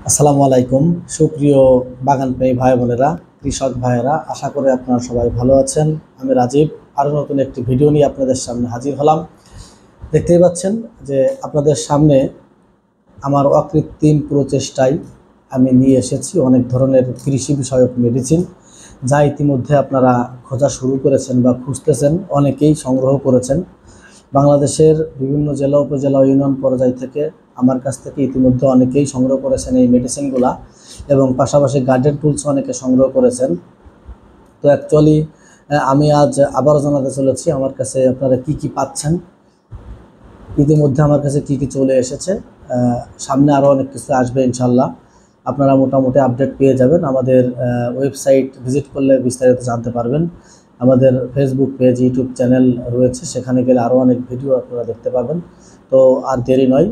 আসসালামু আলাইকুম সুপ্রিয় বাগান প্রেমী ভাই বোনেরা, কৃষক ভাইয়েরা, আশা করি আপনারা সবাই ভালো আছেন। আমি রাজীব আরও নতুন একটি ভিডিও নিয়ে আপনাদের সামনে হাজির হলাম। দেখতেই পাচ্ছেন যে আপনাদের সামনে আমার অকৃত্রিম প্রচেষ্টায় আমি নিয়ে এসেছি অনেক ধরনের কৃষি বিষয়ক মেডিসিন, যা ইতিমধ্যে আপনারা খোঁজা শুরু করেছেন বা খুঁজতেছেন, অনেকেই সংগ্রহ করেছেন। বাংলাদেশের বিভিন্ন জেলা উপজেলা ইউনিয়ন পর্যায় থেকে আমার কাছ থেকে ইতিমধ্যে অনেকেই সংগ্রহ করেছেন এই মেডিসিনগুলা, এবং পাশাপাশি গার্ডেন টুলস অনেকে সংগ্রহ করেছেন। তো অ্যাকচুয়ালি আমি আজ আবারও জানাতে চলেছি আমার কাছে আপনারা কি কি পাচ্ছেন। ইতিমধ্যে আমার কাছে কি কি চলে এসেছে, সামনে আরও অনেক কিছু আসবে ইনশাল্লাহ। আপনারা মোটামুটি আপডেট পেয়ে যাবেন। আমাদের ওয়েবসাইট ভিজিট করলে বিস্তারিত জানতে পারবেন। আমাদের ফেসবুক পেজ, ইউটিউব চ্যানেল রয়েছে, সেখানে গেলে আরও অনেক ভিডিও আপনারা দেখতে পাবেন। তো আর দেরি নয়,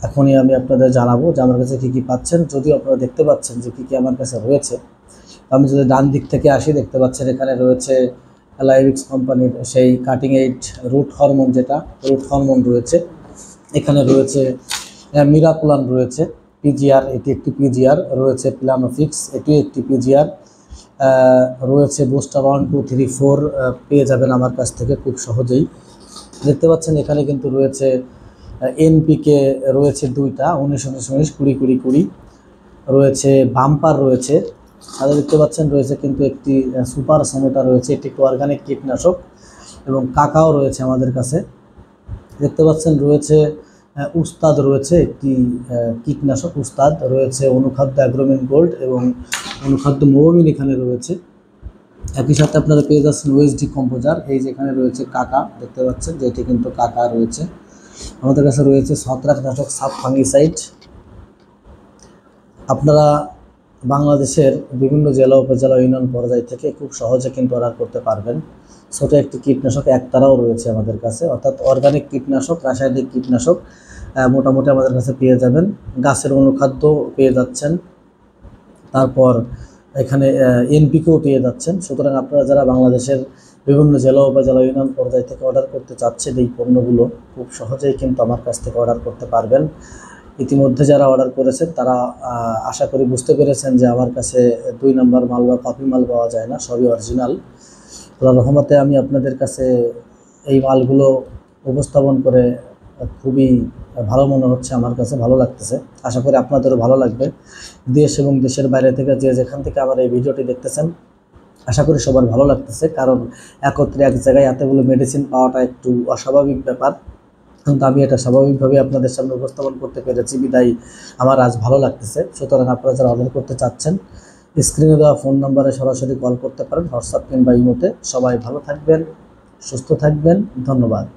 এখনই আমি আপনাদের জানাবো যে আমার কাছে কী কী পাচ্ছেন। যদিও আপনারা দেখতে পাচ্ছেন যে কী কী আমার কাছে রয়েছে। আমি যদি ডান দিক থেকে আসি, দেখতে পাচ্ছেন এখানে রয়েছে লাইভিক্স কোম্পানির সেই কাটিং এইড রুট হরমোন, যেটা রুট হরমোন রয়েছে। এখানে রয়েছে মিরাকুলান, রয়েছে পিজিআর, এটি একটি পিজিআর রয়েছে। প্লানোফিক্স, এটিও একটি পিজিআর রয়েছে। বুস্টার 1, 2, 3, 4 পেয়ে যাবেন আমার কাছ থেকে খুব সহজেই। দেখতে পাচ্ছেন এখানে কিন্তু রয়েছে এনপিকে রয়েছে 2টা, 19-19, 20-20-20 রয়েছে। বাম্পার রয়েছে, সাথে দেখতে পাচ্ছেন রয়েছে কিন্তু একটি সুপার সানোটা রয়েছে, এটি একটি অর্গানিক কীটনাশক, এবং কাকাও রয়েছে আমাদের কাছে। দেখতে পাচ্ছেন রয়েছে উস্তাদ, রয়েছে একটি কীটনাশক উস্তাদ রয়েছে। অনুখাদ্য অ্যাগ্রোমিন গোল্ড এবং অনুখাদ্য মোবিন এখানে রয়েছে। একই সাথে আপনারা পেয়ে যাচ্ছেন ওএসডি কম্পোজার, এই যেখানে রয়েছে কাকা, দেখতে পাচ্ছেন যে এটি কিন্তু কাকা রয়েছে। আমাদের কাছে রয়েছে ছত্রাকনাশক সাব ফাঙ্গিসাইড। আপনারা বাংলাদেশের বিভিন্ন জেলা উপজেলা ইউনিয়ন পর্যায় থেকে খুব সহজে কিন্তু অর্ডার করতে পারবেন। ছোটো একটি কীটনাশক একতারাও রয়েছে আমাদের কাছে, অর্থাৎ অর্গানিক কীটনাশক, রাসায়নিক কীটনাশক মোটামুটি আমাদের কাছে পেয়ে যাবেন। গাছের অনুখাদ্য পেয়ে যাচ্ছেন, তারপর এখানে এনপিকেও পেয়ে যাচ্ছেন। সুতরাং আপনারা যারা বাংলাদেশের বিভিন্ন জেলা উপজেলা ইউনিয়ন পর্যায় থেকে অর্ডার করতে চাচ্ছেন এই পণ্যগুলো, খুব সহজেই কিন্তু আমার কাছ থেকে অর্ডার করতে পারবেন। ইতিমধ্যে যারা অর্ডার করেছেন তারা আশা করি বুঝতে পেরেছেন যে আমার কাছে 2 নম্বর মাল বা কপি মাল পাওয়া যায় না, সবই অরিজিনাল। আল্লাহর রহমতে আমি আপনাদের কাছে এই মালগুলো উপস্থাপন করে খুবই ভালো মনে হচ্ছে, আমার কাছে ভালো লাগতেছে। আশা করি আপনাদেরও ভালো লাগবে। দেশ এবং দেশের বাইরে থেকে যে যেখান থেকে আমার এই ভিডিওটি দেখতেছেন, আশা করি সবার ভালো লাগতেছে, কারণ একত্রে এক জায়গায় এতগুলো মেডিসিন পাওয়াটা একটু অস্বাভাবিক ব্যাপার, কিন্তু আমি এটা স্বাভাবিকভাবে আপনাদের সামনে উপস্থাপন করতে পেরেছি বিদায় আমার আজ ভালো লাগতেছে। সুতরাং আপনারা যারা অর্ডার করতে চাচ্ছেন, স্ক্রিনে দেওয়া ফোন নম্বরে সরাসরি কল করতে পারেন, হোয়াটসঅ্যাপ কিংবা ইমোতে। সবাই ভালো থাকবেন, সুস্থ থাকবেন, ধন্যবাদ।